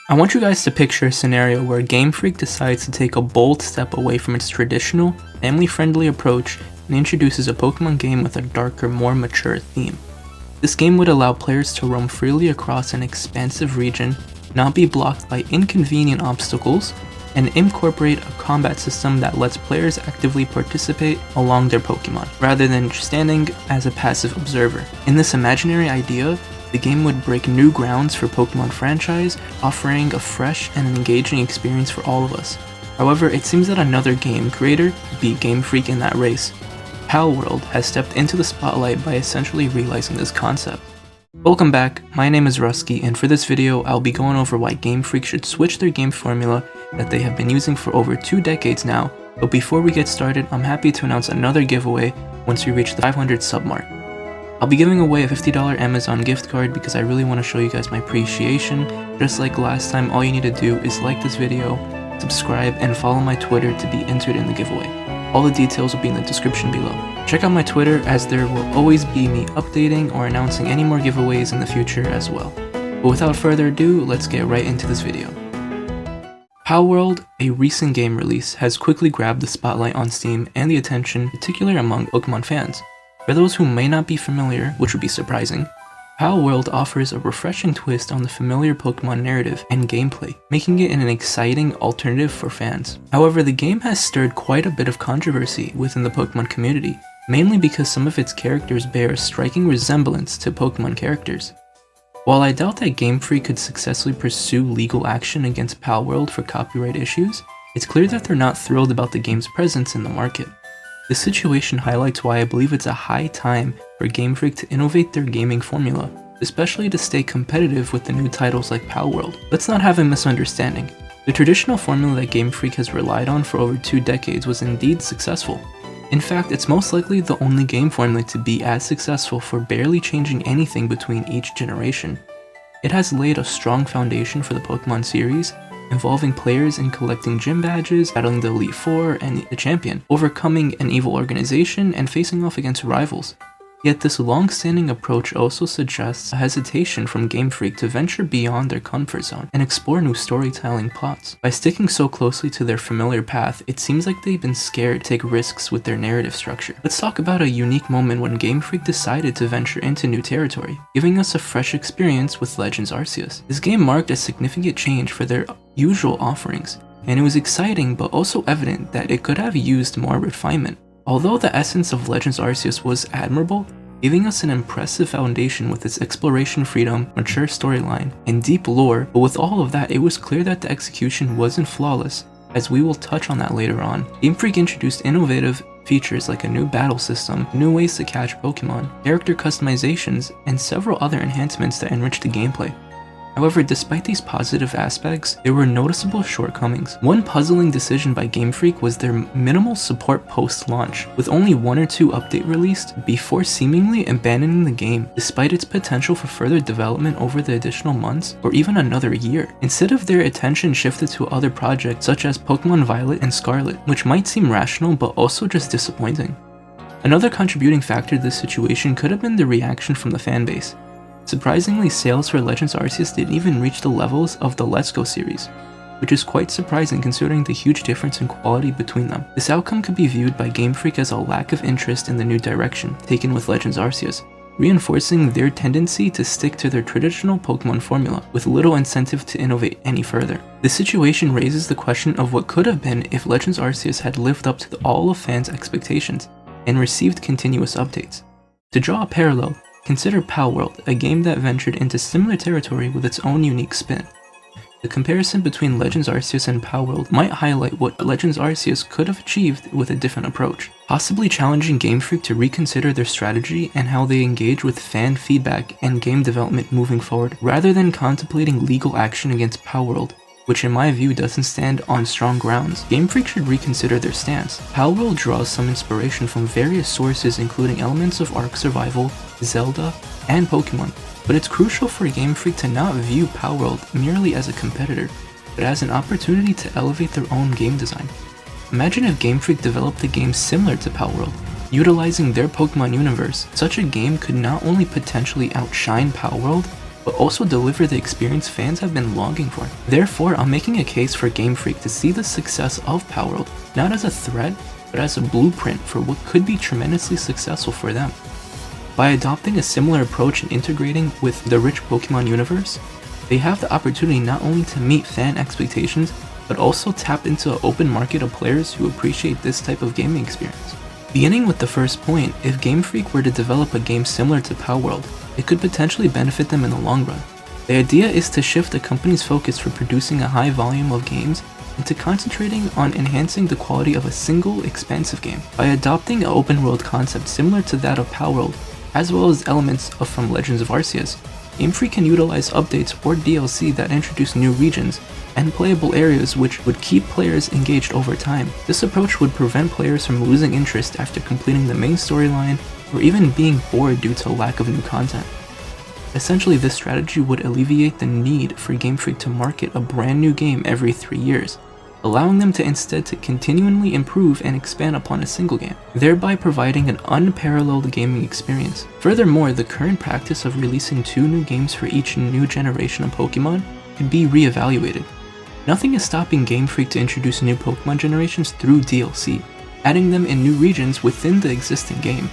I want you guys to picture a scenario where Game Freak decides to take a bold step away from its traditional, family-friendly approach and introduces a Pokemon game with a darker, more mature theme. This game would allow players to roam freely across an expansive region, not be blocked by inconvenient obstacles, and incorporate a combat system that lets players actively participate along their Pokemon, rather than standing as a passive observer. In this imaginary idea, the game would break new grounds for Pokemon franchise, offering a fresh and engaging experience for all of us. However, it seems that another game creator beat Game Freak in that race. Palworld has stepped into the spotlight by essentially realizing this concept. Welcome back, my name is Rusky, and for this video, I'll be going over why Game Freak should switch their game formula that they have been using for over 2 decades now. But before we get started, I'm happy to announce another giveaway once we reach the 500 sub mark. I'll be giving away a $50 Amazon gift card because I really want to show you guys my appreciation. Just like last time, all you need to do is like this video, subscribe, and follow my Twitter to be entered in the giveaway. All the details will be in the description below. Check out my Twitter, as there will always be me updating or announcing any more giveaways in the future as well. But without further ado, let's get right into this video. Palworld, a recent game release, has quickly grabbed the spotlight on Steam and the attention, particularly among Pokemon fans. For those who may not be familiar, which would be surprising, Palworld offers a refreshing twist on the familiar Pokemon narrative and gameplay, making it an exciting alternative for fans. However, the game has stirred quite a bit of controversy within the Pokemon community, mainly because some of its characters bear a striking resemblance to Pokemon characters. While I doubt that Game Freak could successfully pursue legal action against Palworld for copyright issues, it's clear that they're not thrilled about the game's presence in the market. This situation highlights why I believe it's a high time for Game Freak to innovate their gaming formula, especially to stay competitive with the new titles like Palworld. Let's not have a misunderstanding. The traditional formula that Game Freak has relied on for over 2 decades was indeed successful. In fact, it's most likely the only game formula to be as successful for barely changing anything between each generation. It has laid a strong foundation for the Pokemon series, involving players in collecting gym badges, battling the Elite Four and the Champion, overcoming an evil organization, and facing off against rivals. Yet this long-standing approach also suggests a hesitation from Game Freak to venture beyond their comfort zone and explore new storytelling plots. By sticking so closely to their familiar path, it seems like they've been scared to take risks with their narrative structure. Let's talk about a unique moment when Game Freak decided to venture into new territory, giving us a fresh experience with Legends Arceus. This game marked a significant change for their usual offerings, and it was exciting but also evident that it could have used more refinement. Although the essence of Legends Arceus was admirable, giving us an impressive foundation with its exploration freedom, mature storyline, and deep lore, but with all of that, it was clear that the execution wasn't flawless, as we will touch on that later on. Game Freak introduced innovative features like a new battle system, new ways to catch Pokemon, character customizations, and several other enhancements that enriched the gameplay. However, despite these positive aspects, there were noticeable shortcomings. One puzzling decision by Game Freak was their minimal support post-launch, with only 1 or 2 updates released before seemingly abandoning the game, despite its potential for further development over the additional months or even another year. Instead of their attention shifted to other projects such as Pokemon Violet and Scarlet, which might seem rational but also just disappointing. Another contributing factor to this situation could have been the reaction from the fanbase. Surprisingly, sales for Legends Arceus didn't even reach the levels of the Let's Go series, which is quite surprising considering the huge difference in quality between them. This outcome could be viewed by Game Freak as a lack of interest in the new direction taken with Legends Arceus, reinforcing their tendency to stick to their traditional Pokemon formula, with little incentive to innovate any further. This situation raises the question of what could have been if Legends Arceus had lived up to all of fans' expectations and received continuous updates. To draw a parallel, consider Palworld, a game that ventured into similar territory with its own unique spin. The comparison between Legends Arceus and Palworld might highlight what Legends Arceus could have achieved with a different approach, possibly challenging Game Freak to reconsider their strategy and how they engage with fan feedback and game development moving forward, rather than contemplating legal action against Palworld, which in my view doesn't stand on strong grounds. Game Freak should reconsider their stance. Palworld draws some inspiration from various sources including elements of Ark Survival, Zelda, and Pokemon, but it's crucial for Game Freak to not view Palworld merely as a competitor, but as an opportunity to elevate their own game design. Imagine if Game Freak developed a game similar to Palworld, utilizing their Pokemon universe. Such a game could not only potentially outshine Palworld, but also deliver the experience fans have been longing for. Therefore, I'm making a case for Game Freak to see the success of Palworld not as a threat, but as a blueprint for what could be tremendously successful for them. By adopting a similar approach and integrating with the rich Pokemon universe, they have the opportunity not only to meet fan expectations, but also tap into an open market of players who appreciate this type of gaming experience. Beginning with the first point, if Game Freak were to develop a game similar to Palworld, it could potentially benefit them in the long run. The idea is to shift the company's focus from producing a high volume of games into concentrating on enhancing the quality of a single expansive game. By adopting an open world concept similar to that of Palworld, as well as elements from Legends of Arceus, Game Freak can utilize updates or DLC that introduce new regions and playable areas which would keep players engaged over time. This approach would prevent players from losing interest after completing the main storyline or even being bored due to a lack of new content. Essentially, this strategy would alleviate the need for Game Freak to market a brand new game every 3 years, allowing them to instead to continually improve and expand upon a single game, thereby providing an unparalleled gaming experience. Furthermore, the current practice of releasing 2 new games for each new generation of Pokemon could be re-evaluated. Nothing is stopping Game Freak to introduce new Pokemon generations through DLC, adding them in new regions within the existing game.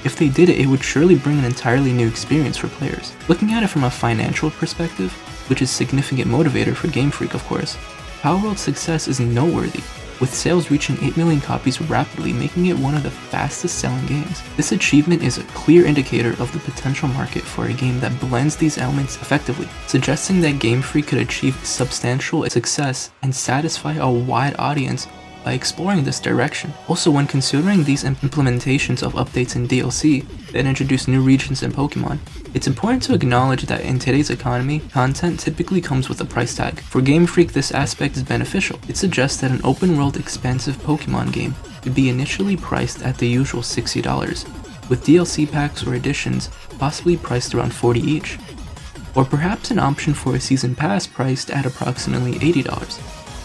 If they did it, it would surely bring an entirely new experience for players. Looking at it from a financial perspective, which is a significant motivator for Game Freak of course, Palworld's success is noteworthy, with sales reaching 8 million copies rapidly, making it one of the fastest selling games. This achievement is a clear indicator of the potential market for a game that blends these elements effectively, suggesting that Game Freak could achieve substantial success and satisfy a wide audience by exploring this direction. Also, when considering these implementations of updates in DLC that introduce new regions in Pokemon, it's important to acknowledge that in today's economy, content typically comes with a price tag. For Game Freak, this aspect is beneficial. It suggests that an open-world expansive Pokemon game could be initially priced at the usual $60, with DLC packs or additions possibly priced around $40 each, or perhaps an option for a season pass priced at approximately $80.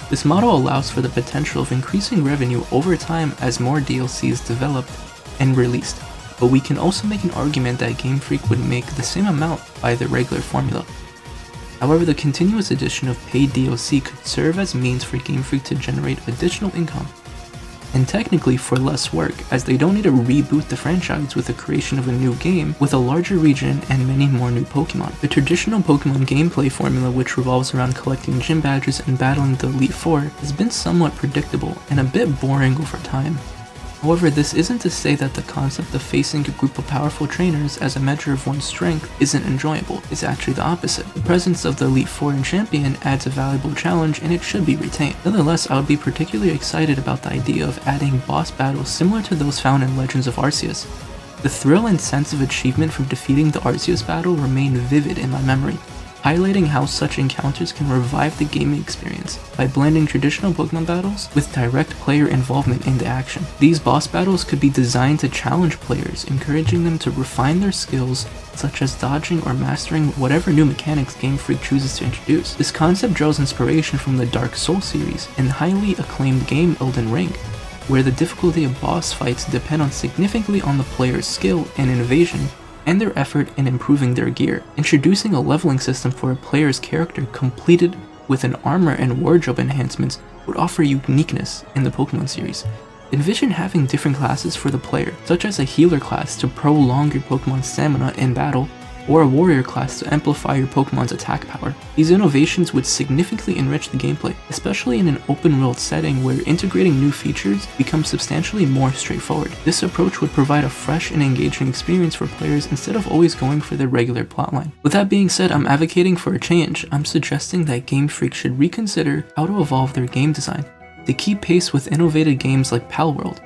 This model allows for the potential of increasing revenue over time as more DLC is developed and released, but we can also make an argument that Game Freak would make the same amount by the regular formula. However, the continuous addition of paid DLC could serve as means for Game Freak to generate additional income, and technically for less work, as they don't need to reboot the franchise with the creation of a new game with a larger region and many more new Pokemon. The traditional Pokemon gameplay formula, which revolves around collecting gym badges and battling the Elite Four, has been somewhat predictable and a bit boring over time. However, this isn't to say that the concept of facing a group of powerful trainers as a measure of one's strength isn't enjoyable. It's actually the opposite. The presence of the Elite Four and Champion adds a valuable challenge and it should be retained. Nonetheless, I would be particularly excited about the idea of adding boss battles similar to those found in Legends of Arceus. The thrill and sense of achievement from defeating the Arceus battle remain vivid in my memory, highlighting how such encounters can revive the gaming experience by blending traditional Pokemon battles with direct player involvement in the action. These boss battles could be designed to challenge players, encouraging them to refine their skills, such as dodging or mastering whatever new mechanics Game Freak chooses to introduce. This concept draws inspiration from the Dark Souls series and highly acclaimed game Elden Ring, where the difficulty of boss fights depend significantly on the player's skill and innovation and their effort in improving their gear. Introducing a leveling system for a player's character completed with an armor and wardrobe enhancements would offer uniqueness in the Pokemon series. Envision having different classes for the player, such as a healer class to prolong your Pokemon's stamina in battle, or a warrior class to amplify your Pokemon's attack power. These innovations would significantly enrich the gameplay, especially in an open world setting where integrating new features becomes substantially more straightforward. This approach would provide a fresh and engaging experience for players instead of always going for their regular plotline. With that being said, I'm advocating for a change. I'm suggesting that Game Freak should reconsider how to evolve their game design to keep pace with innovative games like Palworld.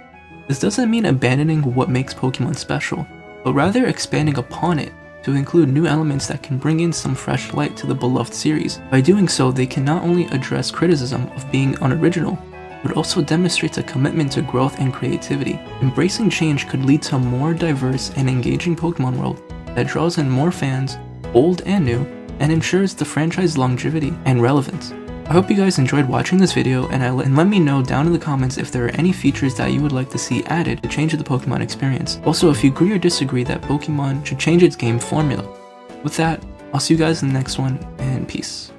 This doesn't mean abandoning what makes Pokemon special, but rather expanding upon it to include new elements that can bring in some fresh light to the beloved series. By doing so, they can not only address criticism of being unoriginal, but also demonstrates a commitment to growth and creativity. Embracing change could lead to a more diverse and engaging Pokemon world that draws in more fans, old and new, and ensures the franchise's longevity and relevance. I hope you guys enjoyed watching this video, and let me know down in the comments if there are any features that you would like to see added to change the Pokemon experience. Also, if you agree or disagree that Pokemon should change its game formula. With that, I'll see you guys in the next one, and peace.